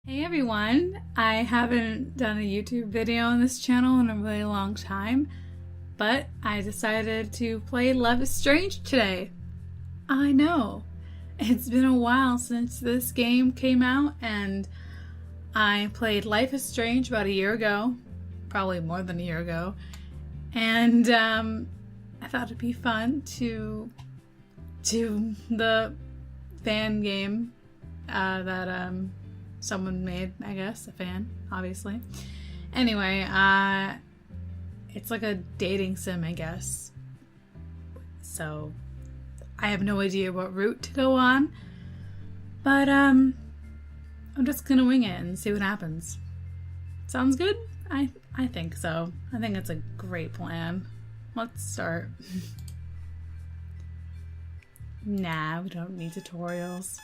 Hey everyone! I haven't done a YouTube video on this channel in a really long time, but I decided to play Life is Strange today. I know, it's been a while since this game came out, and I played Life is Strange about a year ago, probably more than a year ago, and I thought it'd be fun to do the fan game that someone made, I guess, a fan, obviously. Anyway, it's like a dating sim, I guess. So, I have no idea what route to go on, but I'm just gonna wing it and see what happens. Sounds good? I think so. I think it's a great plan. Let's start. Nah, we don't need tutorials.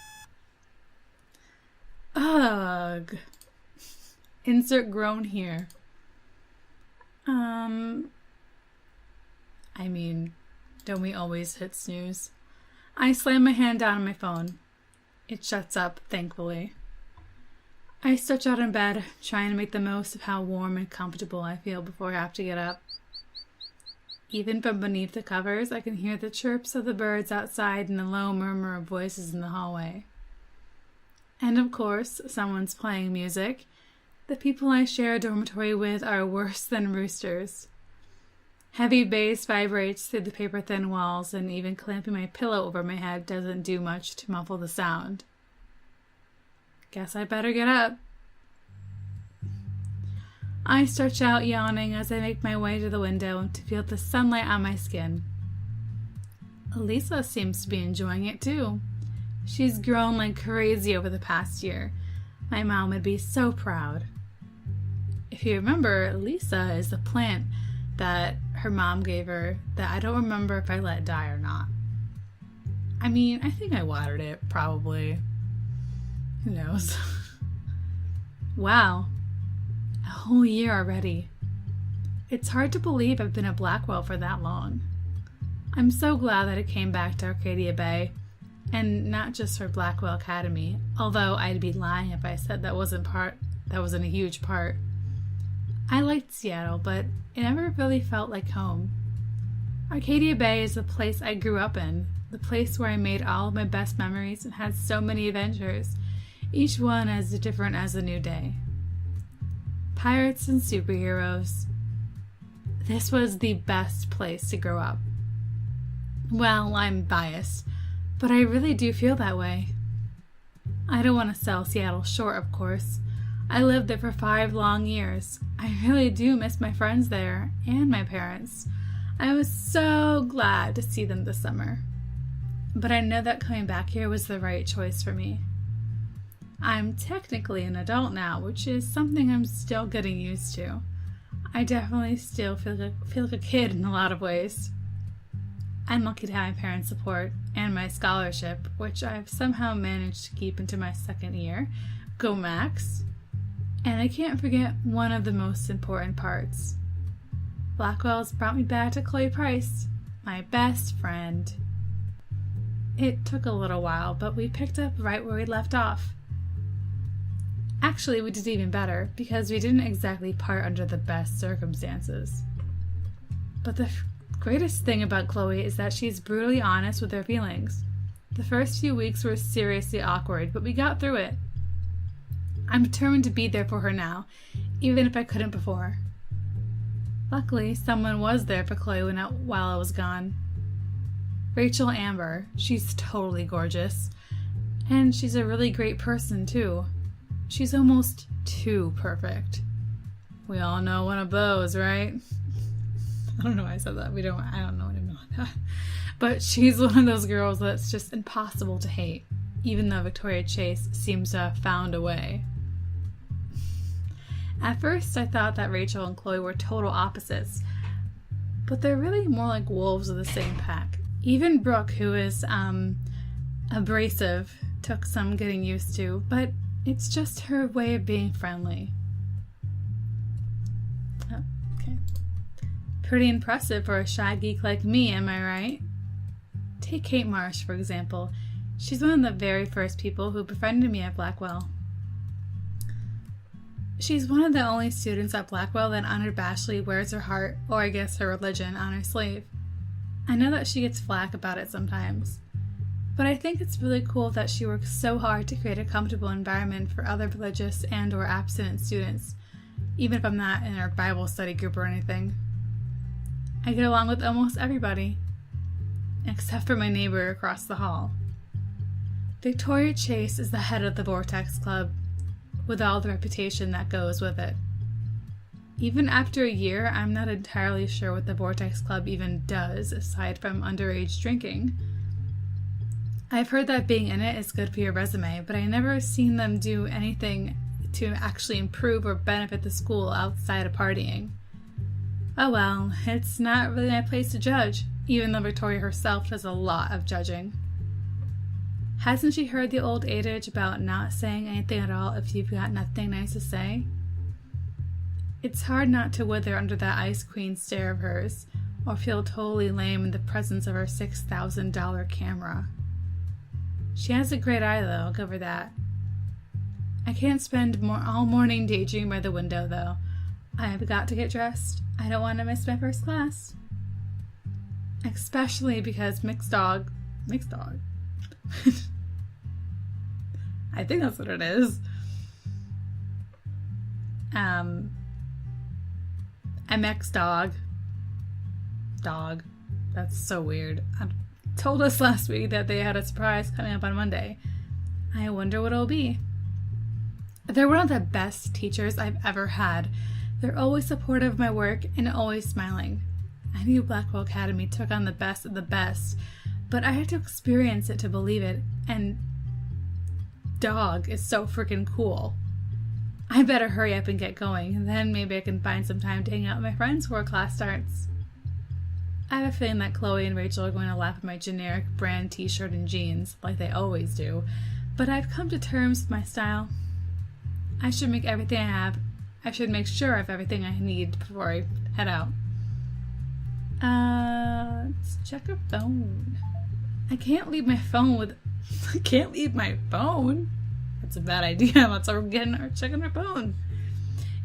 Ugh. Insert groan here. I mean, don't we always hit snooze? I slam my hand down on my phone. It shuts up, thankfully. I stretch out in bed, trying to make the most of how warm and comfortable I feel before I have to get up. Even from beneath the covers, I can hear the chirps of the birds outside and the low murmur of voices in the hallway. And of course, someone's playing music. The people I share a dormitory with are worse than roosters. Heavy bass vibrates through the paper-thin walls, and even clamping my pillow over my head doesn't do much to muffle the sound. Guess I better get up. I stretch out, yawning, as I make my way to the window to feel the sunlight on my skin. Elisa seems to be enjoying it too. She's grown like crazy over the past year. My mom would be so proud. If you remember, Elisa is the plant that her mom gave her that I don't remember if I let die or not. I mean, I think I watered it, probably. Who knows? Wow. A whole year already. It's hard to believe I've been at Blackwell for that long. I'm so glad that it came back to Arcadia Bay. And not just for Blackwell Academy, although I'd be lying if I said that wasn't a huge part. I liked Seattle, but it never really felt like home. Arcadia Bay is the place I grew up in, the place where I made all of my best memories and had so many adventures, each one as different as a new day. Pirates and superheroes. This was the best place to grow up. Well, I'm biased, but I really do feel that way. I don't want to sell Seattle short, of course. I lived there for 5 long years. I really do miss my friends there and my parents. I was so glad to see them this summer. But I know that coming back here was the right choice for me. I'm technically an adult now, which is something I'm still getting used to. I definitely still feel like a kid in a lot of ways. I'm lucky to have my parents' support and my scholarship, which I've somehow managed to keep into my second year. Go Max! And I can't forget one of the most important parts. Blackwell's brought me back to Chloe Price, my best friend. It took a little while, but we picked up right where we left off. Actually, we did even better, because we didn't exactly part under the best circumstances. But the greatest thing about Chloe is that she's brutally honest with her feelings. The first few weeks were seriously awkward, but we got through it. I'm determined to be there for her now, even if I couldn't before. Luckily, someone was there for Chloe while I was gone. Rachel Amber. She's totally gorgeous. And she's a really great person, too. She's almost too perfect. We all know one of those, right? I don't know why I said that. I don't know what I mean by that. But she's one of those girls that's just impossible to hate, even though Victoria Chase seems to have found a way. At first, I thought that Rachel and Chloe were total opposites, but they're really more like wolves of the same pack. Even Brooke, who is abrasive, took some getting used to, but it's just her way of being friendly. Oh, okay. Pretty impressive for a shy geek like me, am I right? Take Kate Marsh, for example. She's one of the very first people who befriended me at Blackwell. She's one of the only students at Blackwell that unabashedly wears her heart, or I guess her religion, on her sleeve. I know that she gets flack about it sometimes, but I think it's really cool that she works so hard to create a comfortable environment for other religious and or abstinent students, even if I'm not in her Bible study group or anything. I get along with almost everybody, except for my neighbor across the hall. Victoria Chase is the head of the Vortex Club, with all the reputation that goes with it. Even after a year, I'm not entirely sure what the Vortex Club even does, aside from underage drinking. I've heard that being in it is good for your resume, but I never seen them do anything to actually improve or benefit the school outside of partying. Oh well, it's not really my place to judge, even though Victoria herself does a lot of judging. Hasn't she heard the old adage about not saying anything at all if you've got nothing nice to say? It's hard not to wither under that Ice Queen stare of hers, or feel totally lame in the presence of her $6,000 camera. She has a great eye, though, I'll give her that. I can't spend all morning daydreaming by the window, though. I've got to get dressed. I don't want to miss my first class. Especially because mixed dog. I think that's what it is. MX dog. That's so weird. Told us last week that they had a surprise coming up on Monday. I wonder what it'll be. They're one of the best teachers I've ever had. They're always supportive of my work and always smiling. I knew Blackwell Academy took on the best of the best, but I had to experience it to believe it, and dog is so freaking cool. I better hurry up and get going, and then maybe I can find some time to hang out with my friends before class starts. I have a feeling that Chloe and Rachel are going to laugh at my generic brand t-shirt and jeans, like they always do, but I've come to terms with my style. I should make sure I have everything I need before I head out. Let's check her phone. I can't leave my phone. That's a bad idea. Let's start checking her phone.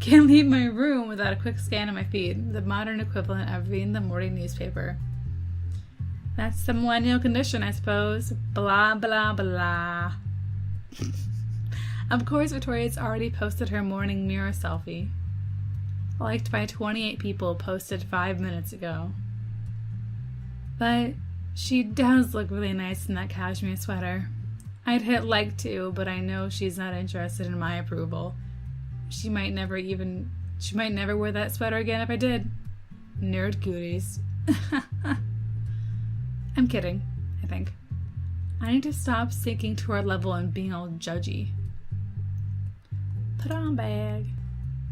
Can't leave my room without a quick scan of my feed, the modern equivalent of reading the morning newspaper. That's the millennial condition, I suppose. Blah, blah, blah. Of course, Victoria's already posted her morning mirror selfie, liked by 28 people, posted 5 minutes ago. But she does look really nice in that cashmere sweater. I'd hit like too, but I know she's not interested in my approval. She might never wear that sweater again if I did. Nerd cooties. I'm kidding, I think. I need to stop sinking to her level and being all judgy. Put on bag.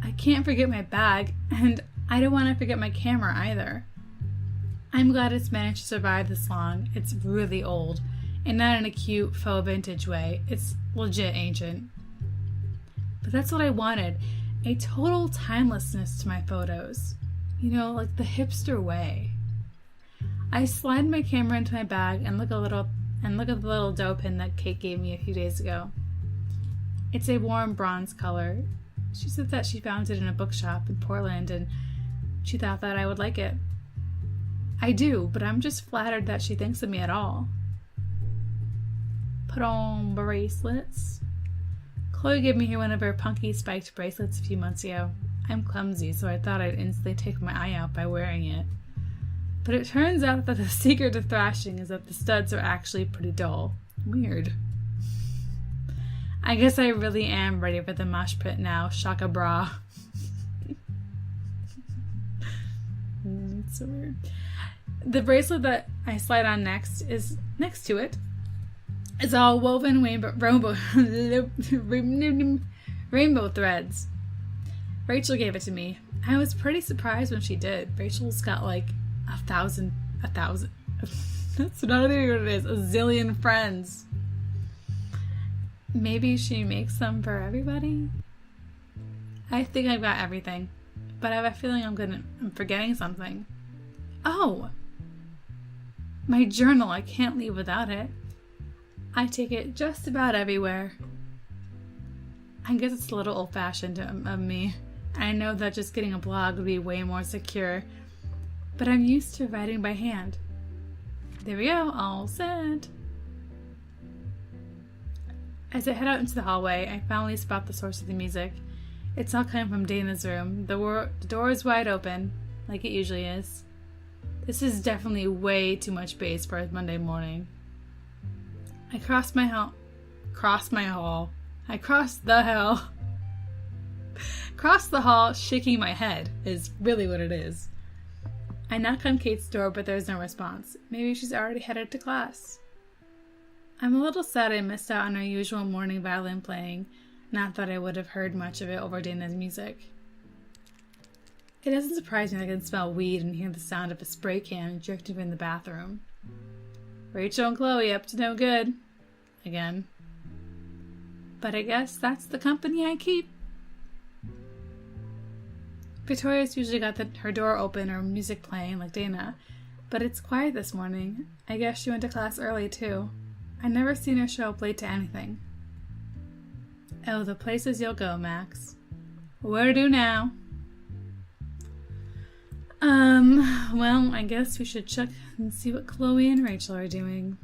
I can't forget my bag, and I don't want to forget my camera either. I'm glad it's managed to survive this long. It's really old, and not in a cute faux vintage way. It's legit ancient. But that's what I wanted, a total timelessness to my photos. You know, like the hipster way. I slide my camera into my bag and look at the little dough pin that Kate gave me a few days ago. It's a warm bronze color. She said that she found it in a bookshop in Portland and she thought that I would like it. I do, but I'm just flattered that she thinks of me at all. Put on bracelets. Chloe gave me one of her punky spiked bracelets a few months ago. I'm clumsy, so I thought I'd instantly take my eye out by wearing it. But it turns out that the secret to thrashing is that the studs are actually pretty dull. Weird. I guess I really am ready for the mosh pit now. Shaka bra. It's so weird. The bracelet that I slide on next is next to it. It's all woven rainbow threads. Rachel gave it to me. I was pretty surprised when she did. Rachel's got like a thousand. That's not even what it is. A zillion friends. Maybe she makes them for everybody? I think I've got everything, but I have a feeling I'm forgetting something. Oh! My journal. I can't leave without it. I take it just about everywhere. I guess it's a little old-fashioned of me. I know that just getting a blog would be way more secure, but I'm used to writing by hand. There we go, all set. As I head out into the hallway, I finally spot the source of the music. It's all coming from Dana's room. The door is wide open, like it usually is. This is definitely way too much bass for a Monday morning. I cross the hall. Cross the hall, shaking my head, is really what it is. I knock on Kate's door, but there's no response. Maybe she's already headed to class. I'm a little sad I missed out on our usual morning violin playing, not that I would have heard much of it over Dana's music. It doesn't surprise me that I can smell weed and hear the sound of a spray can drifting in the bathroom. Rachel and Chloe up to no good. Again. But I guess that's the company I keep. Victoria's usually got her door open or music playing like Dana, but it's quiet this morning. I guess she went to class early too. I never seen her show up late to anything. Oh, the places you'll go, Max. Where to now? Well, I guess we should check and see what Chloe and Rachel are doing.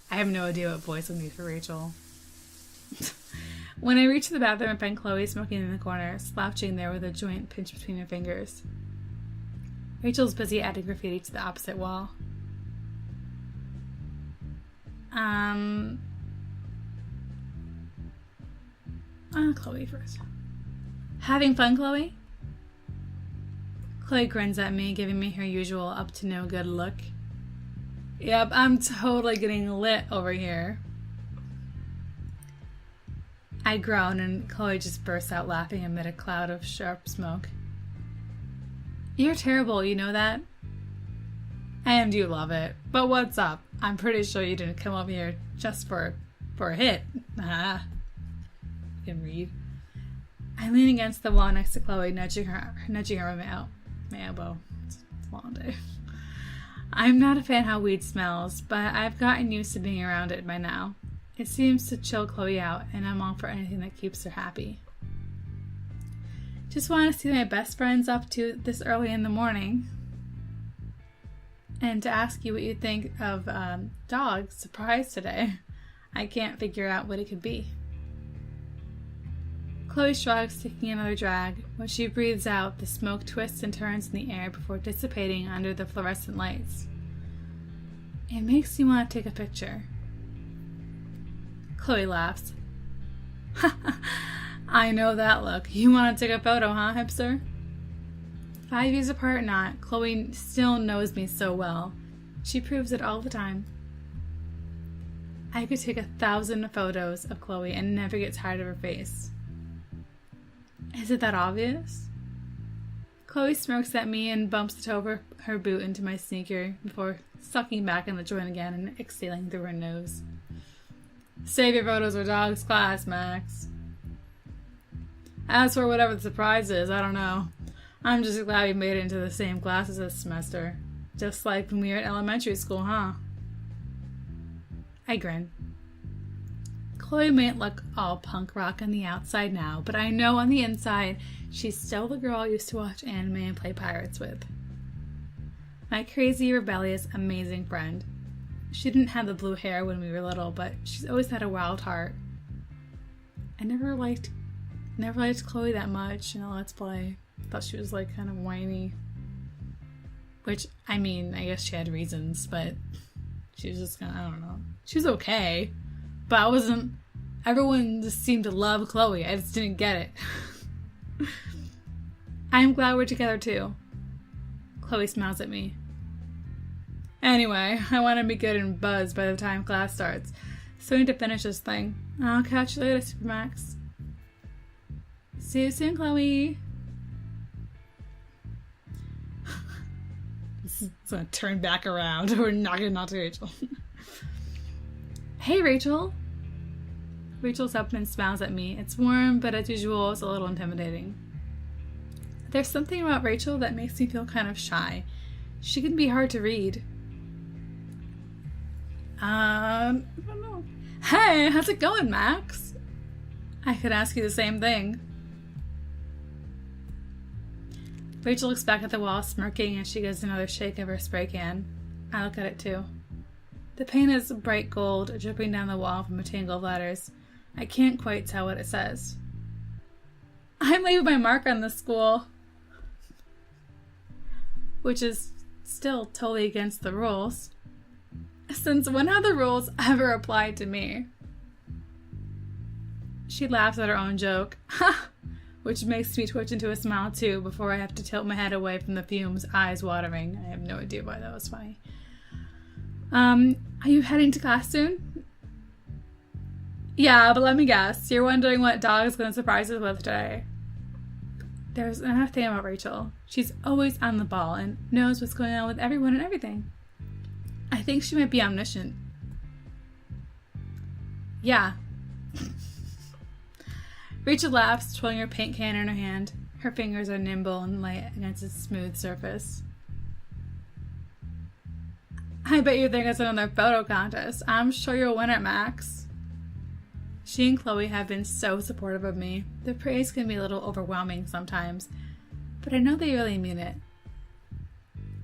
I have no idea what voice I'll need for Rachel. When I reach the bathroom, I find Chloe smoking in the corner, slouching there with a joint pinched between her fingers. Rachel's busy adding graffiti to the opposite wall. Chloe first. Having fun, Chloe? Chloe grins at me, giving me her usual up-to-no-good look. Yep, I'm totally getting lit over here. I groan, and Chloe just bursts out laughing amid a cloud of sharp smoke. You're terrible, you know that? And you love it. But what's up? I'm pretty sure you didn't come over here just for a hit. Ah. You can read. I lean against the wall next to Chloe, nudging her out my elbow. It's a long day. I'm not a fan how weed smells, but I've gotten used to being around it by now. It seems to chill Chloe out, and I'm all for anything that keeps her happy. Just want to see my best friends up to this early in the morning. And to ask you what you think of Dog's surprise today. I can't figure out what it could be. Chloe shrugs, taking another drag. When she breathes out, the smoke twists and turns in the air before dissipating under the fluorescent lights. It makes me want to take a picture. Chloe laughs. I know that look. You want to take a photo, huh, hipster? 5 years apart or not, Chloe still knows me so well. She proves it all the time. I could take 1,000 photos of Chloe and never get tired of her face. Is it that obvious? Chloe smirks at me and bumps the toe of her boot into my sneaker before sucking back in the joint again and exhaling through her nose. Save your photos for Dog's class, Max. As for whatever the surprise is, I don't know. I'm just glad we made it into the same classes this semester. Just like when we were at elementary school, huh? I grin. Chloe might look all punk rock on the outside now, but I know on the inside she's still the girl I used to watch anime and play pirates with. My crazy, rebellious, amazing friend. She didn't have the blue hair when we were little, but she's always had a wild heart. I never liked Chloe that much in a Let's Play. Thought she was kind of whiny. Which, I mean, I guess she had reasons, but she was just I don't know. She was okay, but everyone just seemed to love Chloe. I just didn't get it. I'm glad we're together too. Chloe smiles at me. Anyway, I want to be good and buzzed by the time class starts, so I need to finish this thing. I'll catch you later, Supermax. See you soon, Chloe. It's gonna turn back around. We're not gonna not to Rachel. Hey, Rachel. Rachel's up and smiles at me. It's warm, but as usual, it's a little intimidating. There's something about Rachel that makes me feel kind of shy. She can be hard to read. I don't know. Hey, how's it going, Max? I could ask you the same thing. Rachel looks back at the wall, smirking as she gives another shake of her spray can. I look at it too. The paint is bright gold, dripping down the wall from a tangle of letters. I can't quite tell what it says. I'm leaving my mark on this school. Which is still totally against the rules. Since when have the rules ever applied to me? She laughs at her own joke, which makes me twitch into a smile too before I have to tilt my head away from the fumes, eyes watering. I have no idea why that was funny. Are you heading to class soon? Yeah, but let me guess. You're wondering what dog is going to surprise us with today. There's another thing about Rachel. She's always on the ball and knows what's going on with everyone and everything. I think she might be omniscient. Yeah. Rachel laughs, twirling her paint can in her hand. Her fingers are nimble and light against its smooth surface. I bet you think it's another photo contest. I'm sure you'll win it, Max. She and Chloe have been so supportive of me. The praise can be a little overwhelming sometimes, but I know they really mean it.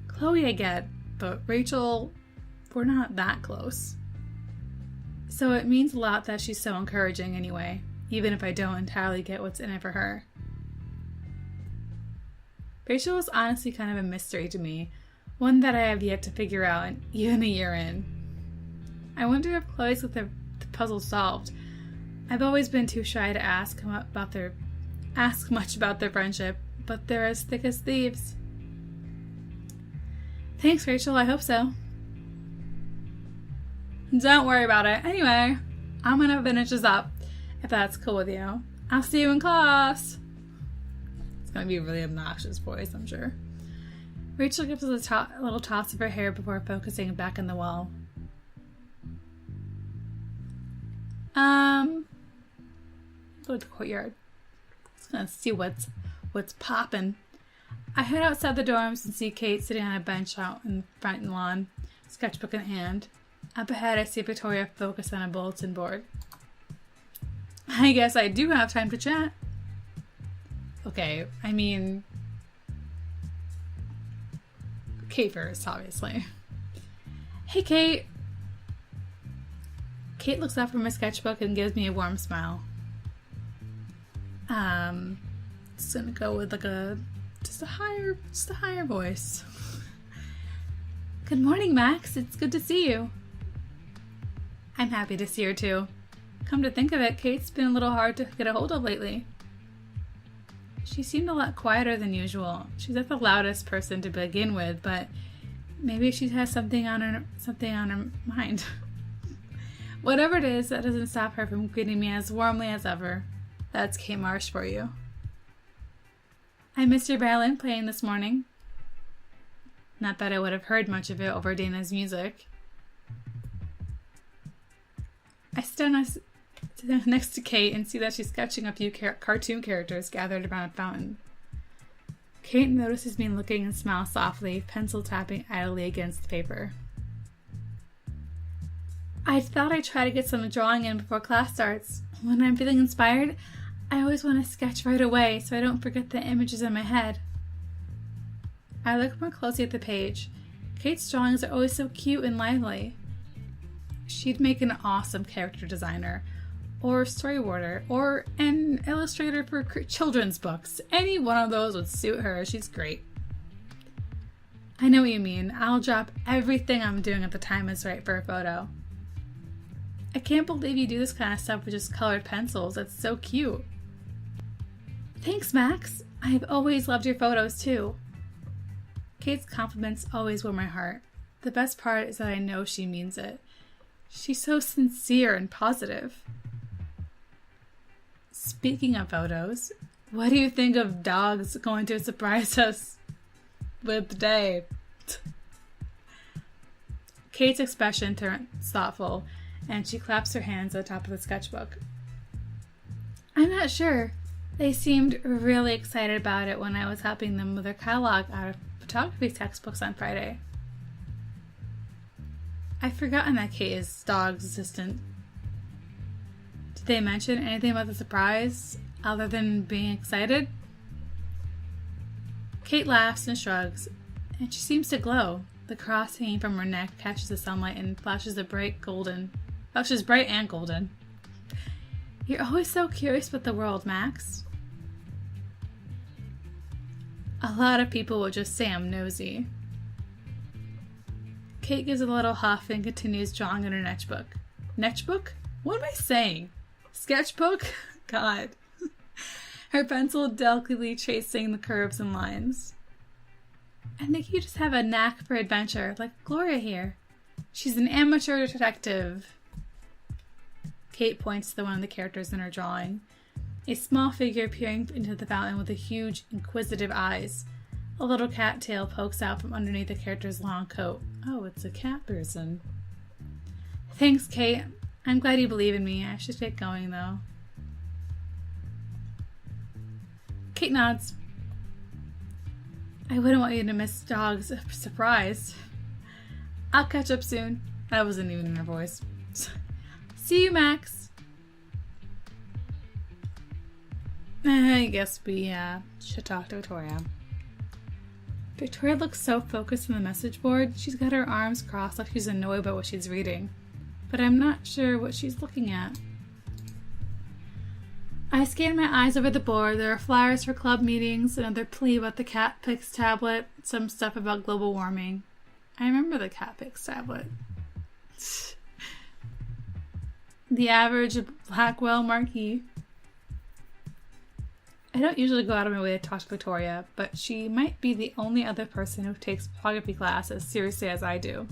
Chloe I get, but Rachel, we're not that close. So it means a lot that she's so encouraging anyway, even if I don't entirely get what's in it for her. Rachel is honestly kind of a mystery to me, one that I have yet to figure out even a year in. I wonder if Chloe's got the puzzle solved. I've always been too shy to ask much about their friendship, but they're as thick as thieves. Thanks, Rachel. I hope so. Don't worry about it. Anyway, I'm gonna finish this up, if that's cool with you. I'll see you in class. It's gonna be a really obnoxious voice, I'm sure. Rachel gives us a little toss of her hair before focusing back on the wall. Go to the courtyard. Just gonna see what's poppin'. I head outside the dorms and see Kate sitting on a bench out in front lawn, sketchbook in hand. Up ahead, I see Victoria focused on a bulletin board. I guess I do have time to chat. Okay, I mean, Kate first, obviously. Hey, Kate. Kate looks up from her sketchbook and gives me a warm smile. Just gonna go with like just a higher voice. Good morning, Max. It's good to see you. I'm happy to see her too. Come to think of it, Kate's been a little hard to get a hold of lately. She seemed a lot quieter than usual. She's not the loudest person to begin with, but maybe she has something on her mind. Whatever it is, that doesn't stop her from greeting me as warmly as ever. That's Kate Marsh for you. I missed your violin playing this morning. Not that I would have heard much of it over Dana's music. I stand next to Kate and see that she's sketching a few cartoon characters gathered around a fountain. Kate notices me looking and smiles softly, pencil tapping idly against the paper. I thought I'd try to get some drawing in before class starts. When I'm feeling inspired, I always want to sketch right away so I don't forget the images in my head. I look more closely at the page. Kate's drawings are always so cute and lively. She'd make an awesome character designer, or storyboarder, or an illustrator for children's books. Any one of those would suit her. She's great. I know what you mean. I'll drop everything I'm doing at the time is right for a photo. I can't believe you do this kind of stuff with just colored pencils. That's so cute. Thanks, Max. I've always loved your photos, too. Kate's compliments always warm my heart. The best part is that I know she means it. She's so sincere and positive. Speaking of photos, what do you think of dogs going to surprise us with today? Kate's expression turns thoughtful, and she claps her hands at the top of the sketchbook. I'm not sure. They seemed really excited about it when I was helping them with their catalog out of photography textbooks on Friday. I've forgotten that Kate is dog's assistant. Did they mention anything about the surprise other than being excited? Kate laughs and shrugs, and she seems to glow. The cross hanging from her neck catches the sunlight and flashes bright and golden. You're always so curious about the world, Max. A lot of people will just say I'm nosy. Kate gives a little huff and continues drawing in her sketchbook. Sketchbook? What am I saying? Sketchbook? God. Her pencil delicately tracing the curves and lines. I think you just have a knack for adventure, like Gloria here. She's an amateur detective. Kate points to one of the characters in her drawing. A small figure peering into the fountain with huge, inquisitive eyes. A little cat tail pokes out from underneath the character's long coat. Oh, it's a cat person. Thanks, Kate. I'm glad you believe in me. I should get going, though. Kate nods. I wouldn't want you to miss Dog's surprise. I'll catch up soon. That wasn't even in her voice. See you, Max. I guess we should talk to Victoria. Victoria looks so focused on the message board. She's got her arms crossed like she's annoyed by what she's reading. But I'm not sure what she's looking at. I scan my eyes over the board. There are flyers for club meetings, another plea about the Cat Pix tablet, some stuff about global warming. I remember the Cat Pix tablet. The average Blackwell marquee. I don't usually go out of my way to talk to Victoria, but she might be the only other person who takes photography class as seriously as I do.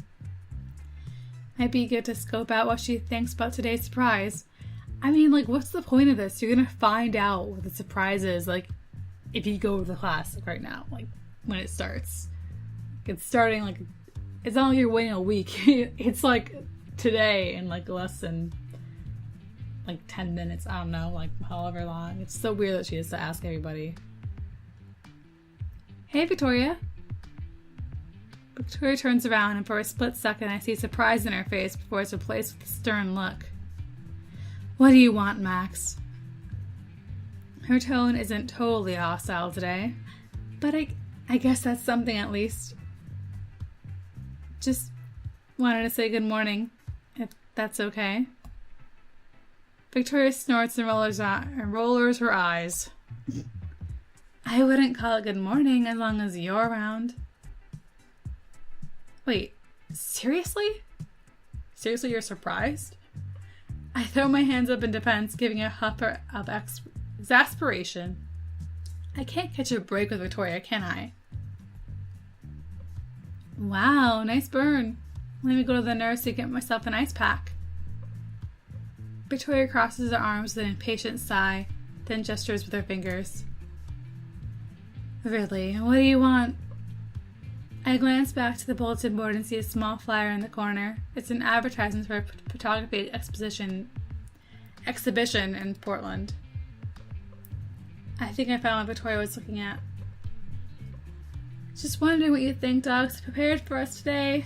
Might be good to scope out what she thinks about today's surprise. I mean, like, what's the point of this? You're gonna find out what the surprise is, like, if you go to the class right now, like, when it starts. It's starting, like, it's not like you're waiting a week. It's, like, today in, like, less than, like, 10 minutes. I don't know, like, however long. It's so weird that she has to ask everybody. Hey, Victoria. Victoria turns around, and for a split second, I see surprise in her face before it's replaced with a stern look. What do you want, Max? Her tone isn't totally hostile today, but I guess that's something at least. Just wanted to say good morning, if that's okay. Victoria snorts and rollers her eyes. I wouldn't call it good morning as long as you're around. Wait, seriously? Seriously, you're surprised? I throw my hands up in defense, giving a huff of exasperation. I can't catch a break with Victoria, can I? Wow, nice burn. Let me go to the nurse to get myself an ice pack. Victoria crosses her arms with an impatient sigh, then gestures with her fingers. Really, what do you want? I glance back to the bulletin board and see a small flyer in the corner. It's an advertisement for a photography exhibition in Portland. I think I found what Victoria was looking at. Just wondering what you think Dogs prepared for us today.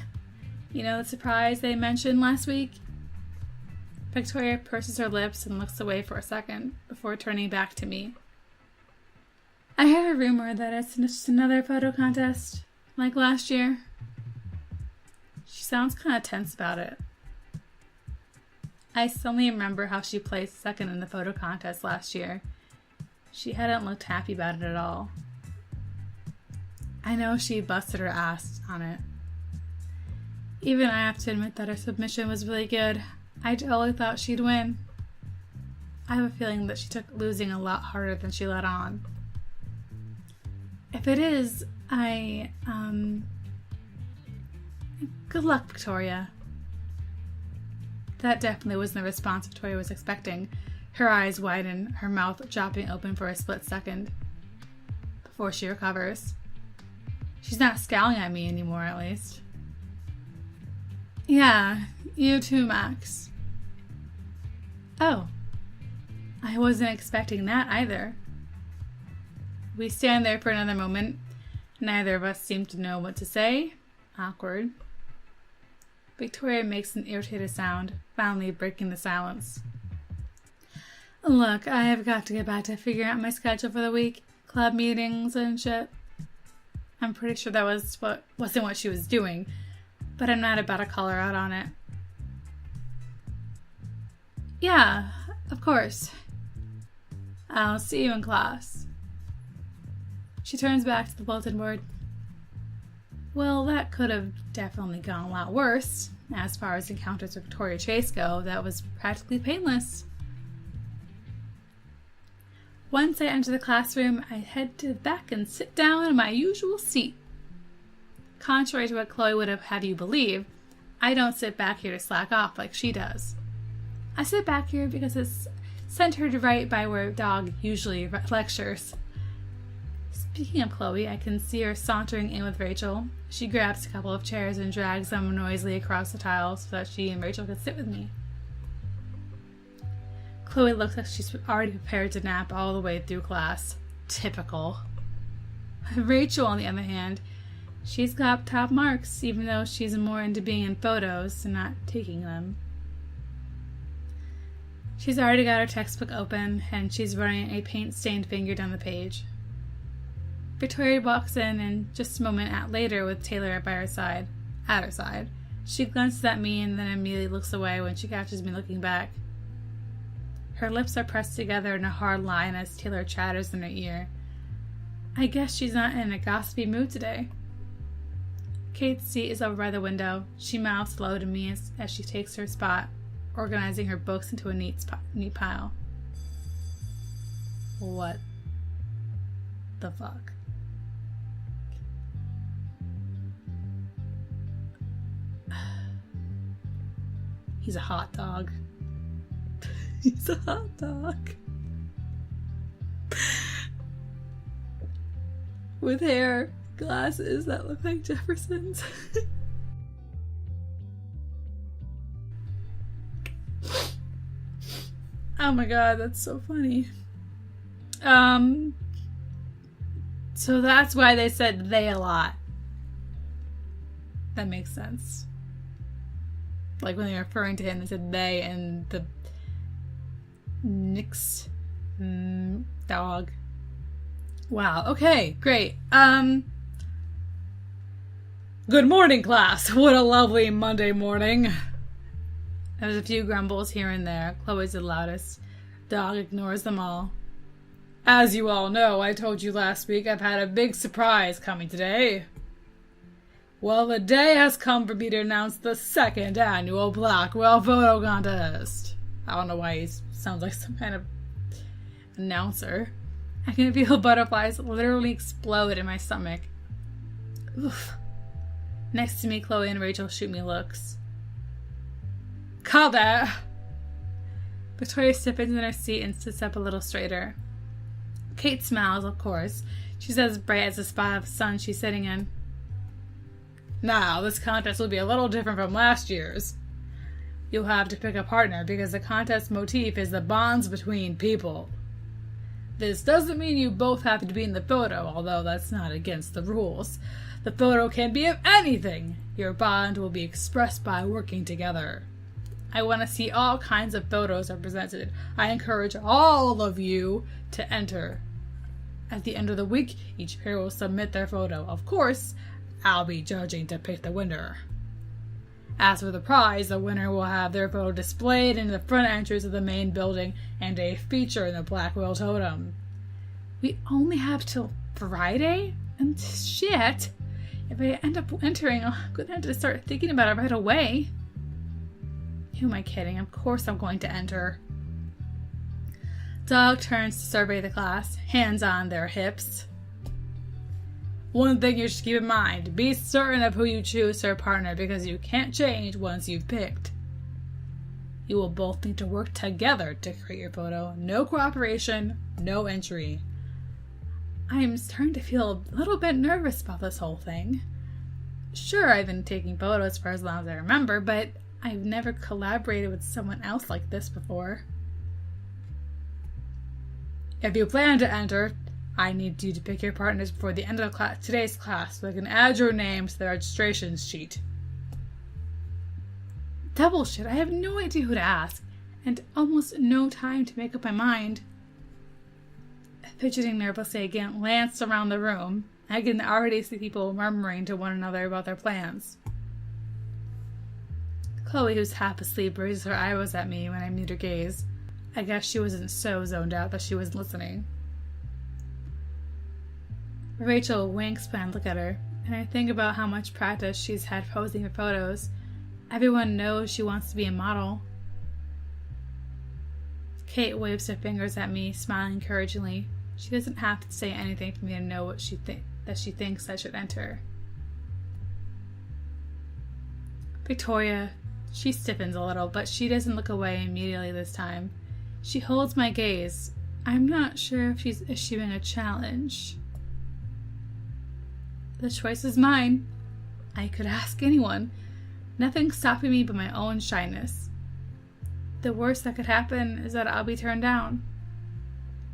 You know, the surprise they mentioned last week? Victoria purses her lips and looks away for a second before turning back to me. I heard a rumor that it's just another photo contest. Like last year. She sounds kind of tense about it. I suddenly remember how she placed second in the photo contest last year. She hadn't looked happy about it at all. I know she busted her ass on it. Even I have to admit that her submission was really good. I totally thought she'd win. I have a feeling that she took losing a lot harder than she let on. If it is, good luck, Victoria. That definitely wasn't the response Victoria was expecting. Her eyes widen, her mouth dropping open for a split second before she recovers. She's not scowling at me anymore, at least. Yeah, you too, Max. Oh, I wasn't expecting that either. We stand there for another moment. Neither of us seem to know what to say. Awkward. Victoria makes an irritated sound, finally breaking the silence. Look, I have got to get back to figuring out my schedule for the week. Club meetings and shit. I'm pretty sure that wasn't what she was doing, but I'm not about to call her out on it. Yeah, of course. I'll see you in class. She turns back to the bulletin board. Well, that could have definitely gone a lot worse. As far as encounters with Victoria Chase go, that was practically painless. Once I enter the classroom, I head to the back and sit down in my usual seat. Contrary to what Chloe would have you believe, I don't sit back here to slack off like she does. I sit back here because it's centered right by where Dog usually lectures. Speaking of Chloe, I can see her sauntering in with Rachel. She grabs a couple of chairs and drags them noisily across the tiles so that she and Rachel can sit with me. Chloe looks like she's already prepared to nap all the way through class. Typical. Rachel, on the other hand, she's got top marks, even though she's more into being in photos and not taking them. She's already got her textbook open, and she's running a paint-stained finger down the page. Victoria walks in just a moment later with Taylor at her side. She glances at me and then immediately looks away when she catches me looking back. Her lips are pressed together in a hard line as Taylor chatters in her ear. I guess she's not in a gossipy mood today. Kate's seat is over by the window. She mouths low to me as she takes her spot, organizing her books into a neat pile. What the fuck? He's a hot dog. He's a hot dog. With hair, glasses that look like Jefferson's. Oh my god, that's so funny. So that's why they said they a lot. That makes sense. Like when they were referring to him, they said they and the Nick's dog. Wow, okay, great. Good morning, class. What a lovely Monday morning. There's a few grumbles here and there. Chloe's the loudest. Dog ignores them all. As you all know, I told you last week I've had a big surprise coming today. Well, the day has come for me to announce the second annual Blackwell Photo Contest. I don't know why he sounds like some kind of announcer. I can feel butterflies literally explode in my stomach. Oof. Next to me, Chloe and Rachel shoot me looks. Call that! Victoria stiffens in her seat and sits up a little straighter. Kate smiles, of course. She's as bright as the spot of sun she's sitting in. Now, this contest will be a little different from last year's. You'll have to pick a partner because the contest motif is the bonds between people. This doesn't mean you both have to be in the photo, although that's not against the rules. The photo can be of anything. Your bond will be expressed by working together. I want to see all kinds of photos represented. I encourage all of you to enter. At the end of the week, each pair will submit their photo. Of course, I'll be judging to pick the winner. As for the prize, the winner will have their photo displayed in the front entrance of the main building and a feature in the Blackwell Totem. We only have till Friday? And shit! If I end up entering, I'm going to have to start thinking about it right away. Who am I kidding? Of course I'm going to enter. Dog turns to survey the class, hands on their hips. One thing you should keep in mind, be certain of who you choose for a partner because you can't change once you've picked. You will both need to work together to create your photo. No cooperation, no entry. I'm starting to feel a little bit nervous about this whole thing. Sure, I've been taking photos for as long as I remember, but I've never collaborated with someone else like this before. If you plan to enter, I need you to pick your partners before the end of today's class so I can add your names to the registration sheet. Double shit, I have no idea who to ask. and almost no time to make up my mind. Fidgeting nervously again, glanced around the room. I can already see people murmuring to one another about their plans. Chloe, who's half asleep, raises her eyebrows at me when I meet her gaze. I guess she wasn't so zoned out that she wasn't listening. Rachel winks when I look at her, and I think about how much practice she's had posing for photos. Everyone knows she wants to be a model. Kate waves her fingers at me, smiling encouragingly. She doesn't have to say anything for me to know what she thinks I should enter. Victoria, she stiffens a little, but she doesn't look away immediately this time. She holds my gaze. I'm not sure if she's issuing a challenge. The choice is mine. I could ask anyone. Nothing's stopping me but my own shyness. The worst that could happen is that I'll be turned down,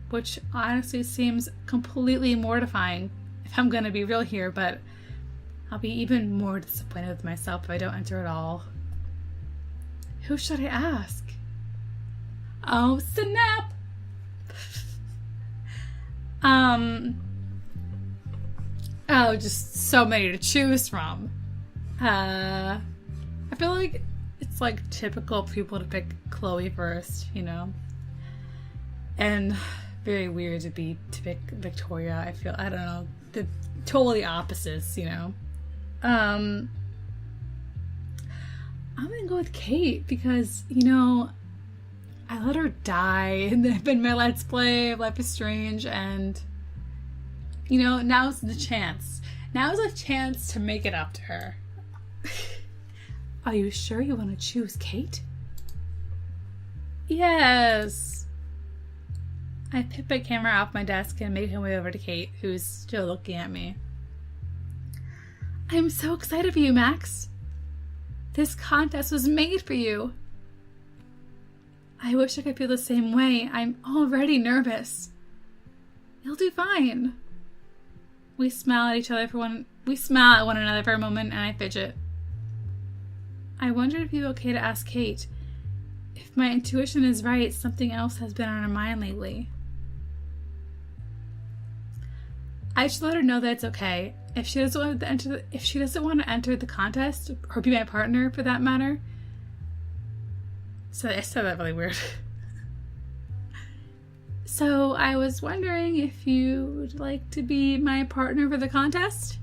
which honestly seems completely mortifying if I'm gonna be real here, but I'll be even more disappointed with myself if I don't enter at all. Who should I ask? Oh, snap! Oh, just so many to choose from. I feel like it's like typical people to pick Chloe first, you know? And very weird to pick Victoria. I don't know, the totally opposites, you know? I'm gonna go with Kate because, you know, I let her die in my Let's Play of Life is Strange, and, you know, now's the chance. Now's a chance to make it up to her. Are you sure you want to choose Kate? Yes. I picked my camera off my desk and made my way over to Kate, who's still looking at me. I'm so excited for you, Max. This contest was made for you. I wish I could feel the same way. I'm already nervous. You'll do fine. We smile at one another for a moment, and I fidget. I wondered if you'd be okay to ask Kate. If my intuition is right, something else has been on her mind lately. I should let her know that it's okay. If she doesn't want to enter the contest, or be my partner for that matter. So I said that really weird. So I was wondering if you'd like to be my partner for the contest?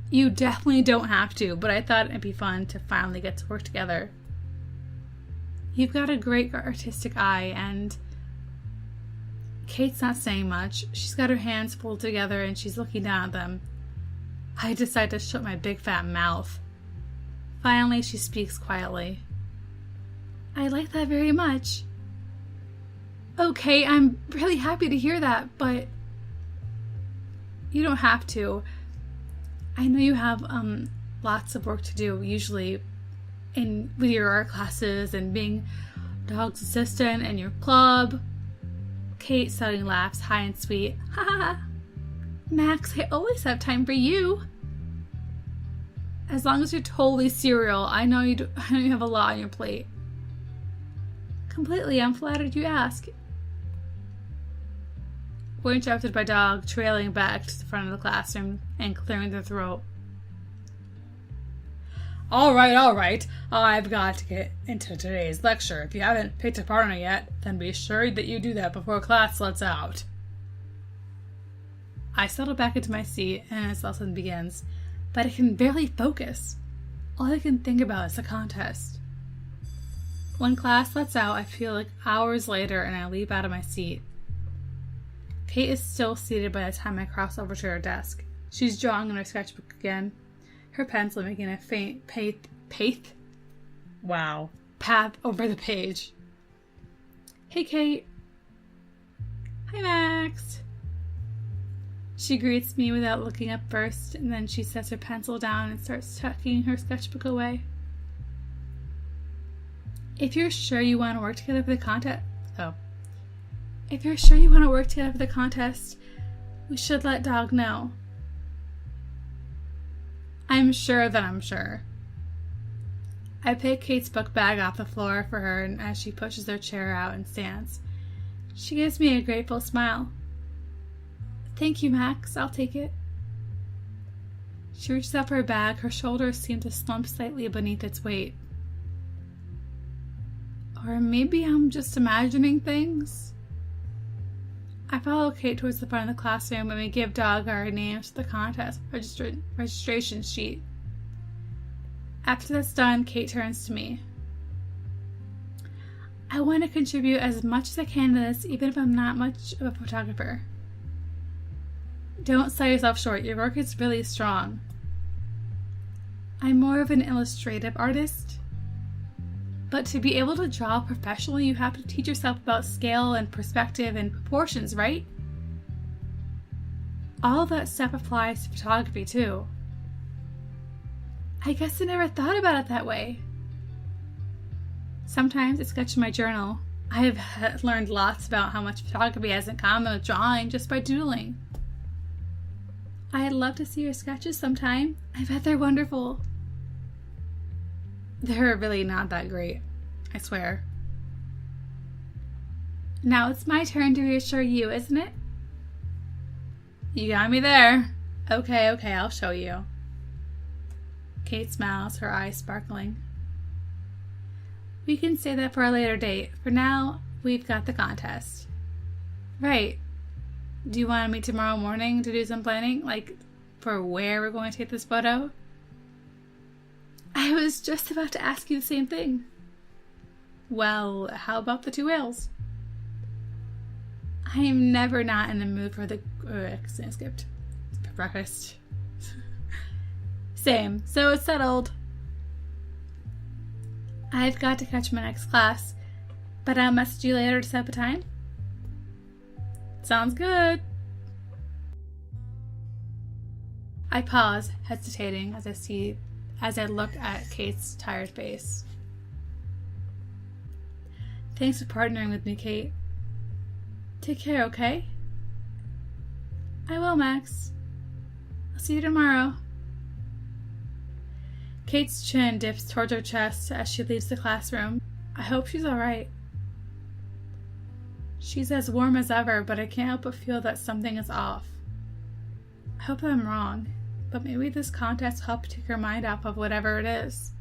You definitely don't have to, but I thought it'd be fun to finally get to work together. You've got a great artistic eye, and Kate's not saying much. She's got her hands pulled together and she's looking down at them. I decide to shut my big fat mouth. Finally, she speaks quietly. I like that very much. Okay, I'm really happy to hear that, but you don't have to. I know you have lots of work to do, usually with your art classes and being dog's assistant and your club. Kate suddenly laughs high and sweet. Ha ha ha. Max, I always have time for you. As long as you're totally serial, I know you have a lot on your plate. Completely, I'm flattered you ask. We're interrupted by Dog trailing back to the front of the classroom and clearing their throat. All right. I've got to get into today's lecture. If you haven't picked a partner yet, then be sure that you do that before class lets out. I settle back into my seat and his lesson begins, but I can barely focus. All I can think about is the contest. When class lets out, I feel like hours later and I leap out of my seat. Kate is still seated by the time I cross over to her desk. She's drawing in her sketchbook again, her pencil making a faint path over the page. Hey, Kate. Hi, Max. She greets me without looking up first, and then she sets her pencil down and starts tucking her sketchbook away. If you're sure you want to work together for the contest... If you're sure you want to work together for the contest, we should let Dog know. I'm sure that I'm sure. I pick Kate's book bag off the floor for her, and as she pushes her chair out and stands, she gives me a grateful smile. Thank you, Max. I'll take it. She reaches up her bag. Her shoulders seem to slump slightly beneath its weight. Or maybe I'm just imagining things. I follow Kate towards the front of the classroom and we give Doug our names to the contest registration sheet. After that's done, Kate turns to me. I want to contribute as much as I can to this, even if I'm not much of a photographer. Don't sell yourself short. Your work is really strong. I'm more of an illustrative artist. But to be able to draw professionally, you have to teach yourself about scale and perspective and proportions, right? All of that stuff applies to photography too. I guess I never thought about it that way. Sometimes I sketch in my journal. I have learned lots about how much photography has in common with drawing just by doodling. I'd love to see your sketches sometime. I bet they're wonderful. They're really not that great, I swear. Now it's my turn to reassure you, isn't it? You got me there. Okay, I'll show you. Kate smiles, her eyes sparkling. We can say that for a later date. For now, we've got the contest. Right. Do you want to meet tomorrow morning to do some planning? Like, for where we're going to take this photo? I was just about to ask you the same thing. Well, how about the 2 whales? I am never not in the mood for the skipped breakfast. Same, so it's settled. I've got to catch my next class, but I'll message you later to set up a time. Sounds good. I pause, hesitating as I look at Kate's tired face. Thanks for partnering with me, Kate. Take care, okay? I will, Max. I'll see you tomorrow. Kate's chin dips towards her chest as she leaves the classroom. I hope she's alright. She's as warm as ever, but I can't help but feel that something is off. I hope I'm wrong, but maybe this contest helped take her mind off of whatever it is.